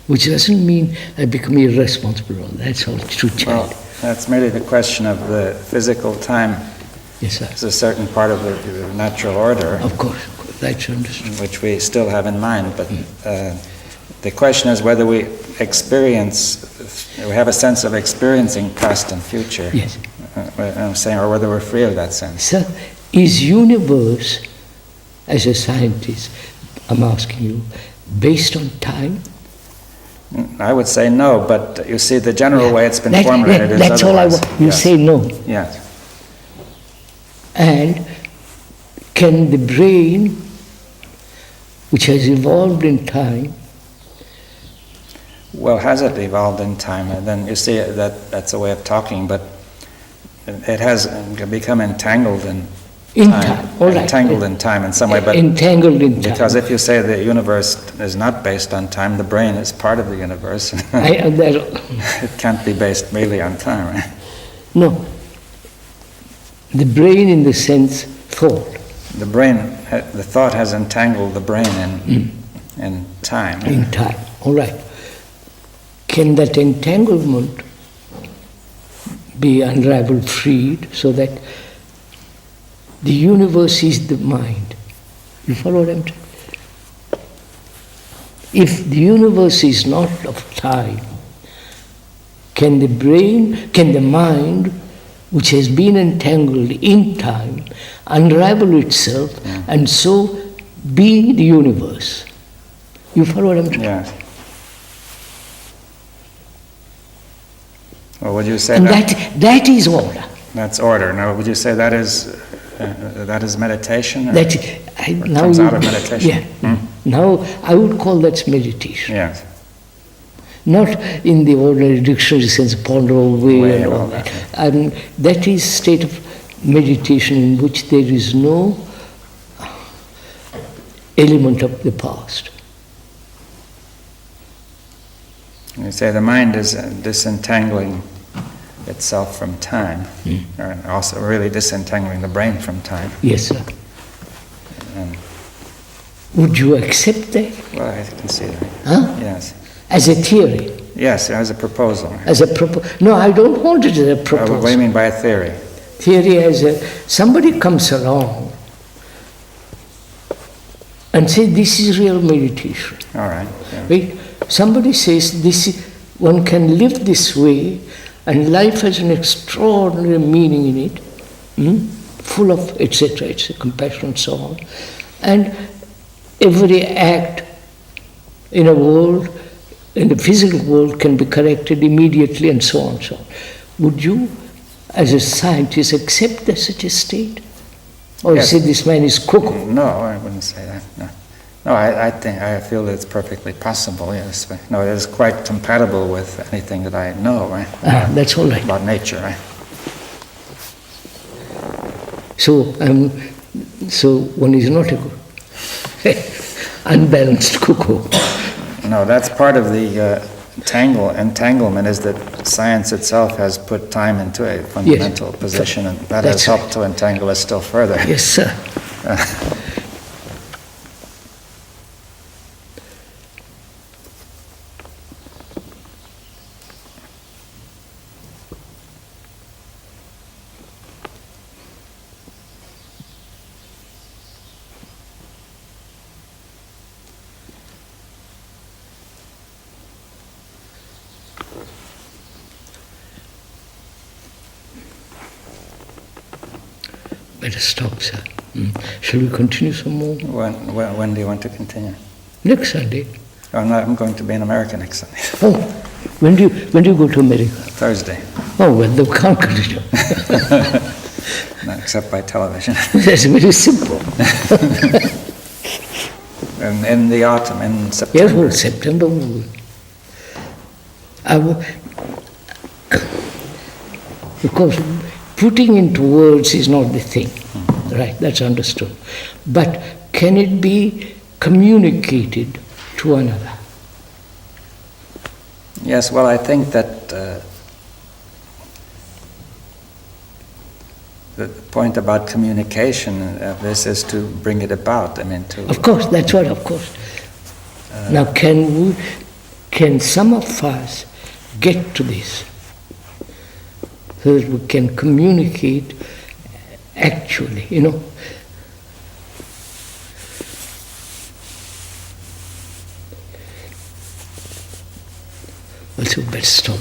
Which doesn't mean I become irresponsible. That's all true child. Well, that's merely the question of the physical time. Yes, sir. It's a certain part of the natural order. Of course, that's understood. Which we still have in mind, but the question is whether we have a sense of experiencing past and future. Yes. I'm saying, or whether we're free of that sense. Sir, is universe, as a scientist, I'm asking you, based on time? I would say no, but you see, the general way it's been That- formulated is that's all I otherwise. want. You Yes. say no. Yes. And can the brain, which has evolved in time, Well, has it evolved in time? And then you see that's a way of talking, but it has become entangled in time. all right. Entangled in time in some way, but entangled in time. because if you say the universe is not based on time, the brain is part of the universe. It can't be based merely on time, right? No. The brain in the sense thought. The brain, the thought has entangled the brain in time. In time, all right. Can that entanglement be unraveled, freed, so that the universe is the mind? You follow what I'm saying? If the universe is not of time, can the brain, can the mind, which has been entangled in time, unravel itself and so be the universe? You follow what I'm saying? Yes. Well, would you say And that is order. that's order? Now, would you say that is meditation? Or Now comes out of meditation? Yeah. Now I would call that meditation. Yes. Not in the ordinary dictionary sense, ponder away Way and and all all that. that, That is state of meditation in which there is no element of the past. You say the mind is disentangling itself from time, and also really disentangling the brain from time. Yes, sir. And, Would you accept that? well, I can see that. Huh? Yes. As a theory? Yes, as a proposal. As a No, I don't want it as a proposal. What do you mean by a theory? Theory as somebody comes along and says this is real meditation. All right. Yeah. Right? Somebody says one can live this way and life has an extraordinary meaning in it, full of etc., compassion and so on. And every act in a world, in the physical world, can be corrected immediately and so on and so on. Would you, as a scientist, accept such a state? Or Yes. say this man is cuckoo? No, I wouldn't say that. No. No, I feel that it's perfectly possible, yes. But, no, it is quite compatible with anything that I know, right? That's all right. About nature, right? So one is not a unbalanced cuckoo. No, that's part of the entanglement, is that science itself has put time into a fundamental position, and that has That's helped to entangle us still further. Yes, sir. Better stop, sir. Shall we continue some more? When do you want to continue? Next Sunday. Oh, no, I'm going to be in America next Sunday. Oh, when do you go to America? Thursday. Oh, well, they can't continue. Not except by television. That's very simple. And in the autumn, in Yes, September. well, September. Because putting into words is not the thing. Right, that's understood. But can it be communicated to another? Yes, well, I think that the point about communication of this is to bring it about. I mean, to... Of course, that's what, of course. Now, can some of us get to this so that we can communicate actually, Also, better stop.